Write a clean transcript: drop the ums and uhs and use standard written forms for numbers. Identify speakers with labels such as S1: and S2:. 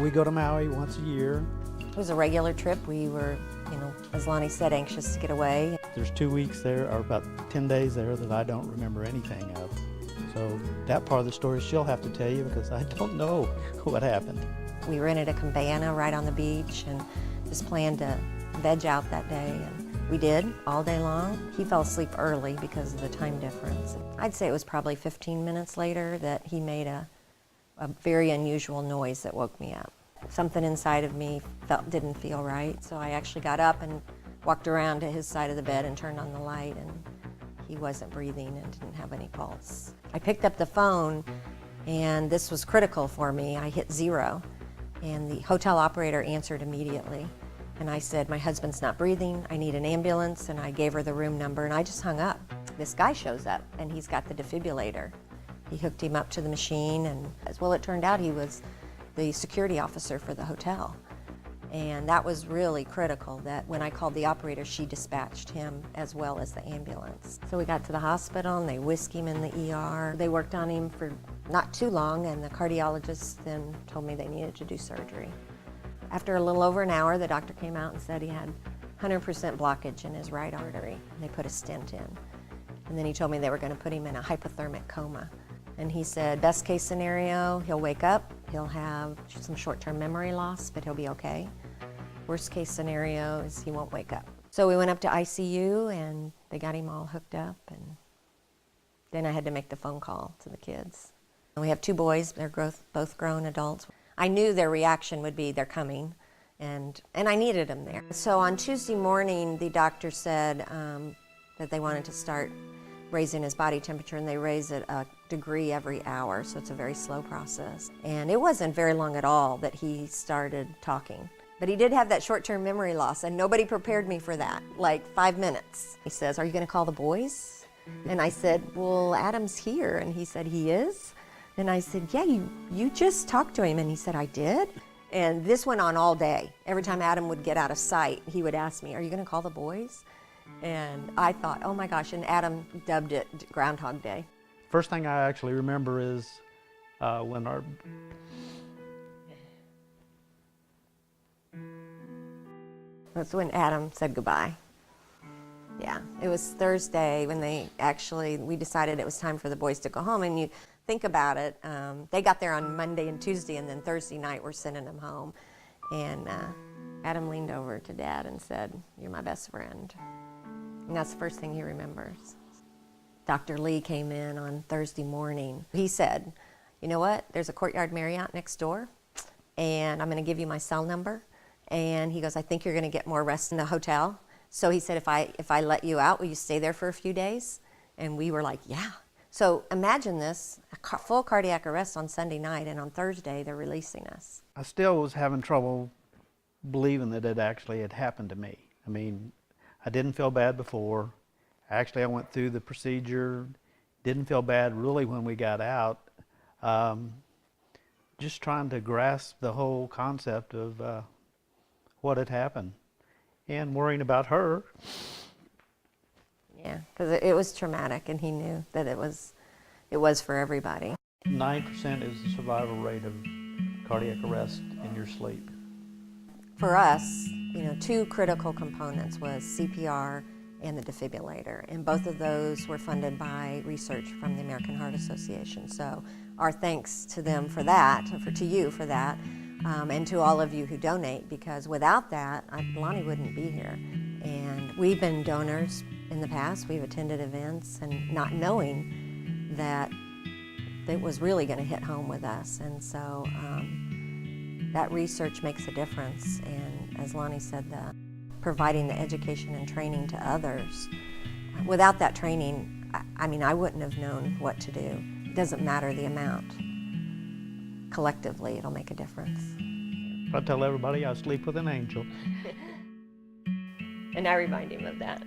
S1: we go to Maui once a year.
S2: It was a regular trip. We were, as Lonnie said, anxious to get away.
S1: There's 2 weeks there, or about 10 days there, that I don't remember anything of. So that part of the story she'll have to tell you because I don't know what happened.
S2: We rented a cabana right on the beach and just planned to veg out that day. And we did all day long. He fell asleep early because of the time difference. I'd say it was probably 15 minutes later that he made a very unusual noise that woke me up. Something inside of me didn't feel right, so I actually got up and walked around to his side of the bed and turned on the light, and he wasn't breathing and didn't have any pulse. I picked up the phone, and this was critical for me. I hit 0, and the hotel operator answered immediately. And I said, my husband's not breathing, I need an ambulance, and I gave her the room number, and I just hung up. This guy shows up, and he's got the defibrillator. He hooked him up to the machine, and well, it turned out he was the security officer for the hotel. And that was really critical, that when I called the operator, she dispatched him as well as the ambulance. So we got to the hospital and they whisked him in the ER. They worked on him for not too long, and the cardiologist then told me they needed to do surgery. After a little over an hour, the doctor came out and said he had 100% blockage in his right artery. And they put a stent in. And then he told me they were going to put him in a hypothermic coma. And he said, best case scenario, he'll wake up, he'll have some short-term memory loss, but he'll be okay. Worst case scenario is he won't wake up. So we went up to ICU and they got him all hooked up, and then I had to make the phone call to the kids. And we have 2 boys, they're both grown adults. I knew their reaction would be, they're coming, and I needed them there. So on Tuesday morning, the doctor said that they wanted to start raising his body temperature, and they raise it a degree every hour, so it's a very slow process. And it wasn't very long at all that he started talking. But he did have that short-term memory loss, and nobody prepared me for that, like 5 minutes. He says, are you gonna call the boys? And I said, well, Adam's here. And he said, he is? And I said, yeah, you just talked to him. And he said, I did? And this went on all day. Every time Adam would get out of sight, he would ask me, are you gonna call the boys? And I thought, oh my gosh, and Adam dubbed it Groundhog Day.
S1: First thing I actually remember is
S2: That's when Adam said goodbye. Yeah, it was Thursday when we decided it was time for the boys to go home. And you think about it, they got there on Monday and Tuesday, and then Thursday night we're sending them home. And Adam leaned over to Dad and said, you're my best friend. And that's the first thing he remembers. Dr. Lee came in on Thursday morning. He said, you know what, there's a Courtyard Marriott next door, and I'm gonna give you my cell number. And he goes, I think you're gonna get more rest in the hotel. So he said, if I let you out, will you stay there for a few days? And we were like, yeah. So imagine this, a full cardiac arrest on Sunday night, and on Thursday they're releasing us.
S1: I still was having trouble believing that it actually had happened to me. I mean, I didn't feel bad before. Actually, I went through the procedure, didn't feel bad really when we got out. Just trying to grasp the whole concept of what had happened and worrying about her.
S2: Yeah, because it was traumatic, and he knew that it was for everybody.
S1: 9% is the survival rate of cardiac arrest in your sleep.
S2: For us, 2 critical components was CPR and the defibrillator, and both of those were funded by research from the American Heart Association. So our thanks to them for that, to you for that, and to all of you who donate, because without that, Lonnie wouldn't be here. And we've been donors in the past, we've attended events, and not knowing that it was really going to hit home with us. And so that research makes a difference, and as Lonnie said, providing the education and training to others. Without that training, I wouldn't have known what to do. It doesn't matter the amount. Collectively, it'll make a difference.
S1: I tell everybody I sleep with an angel.
S2: And I remind him of that.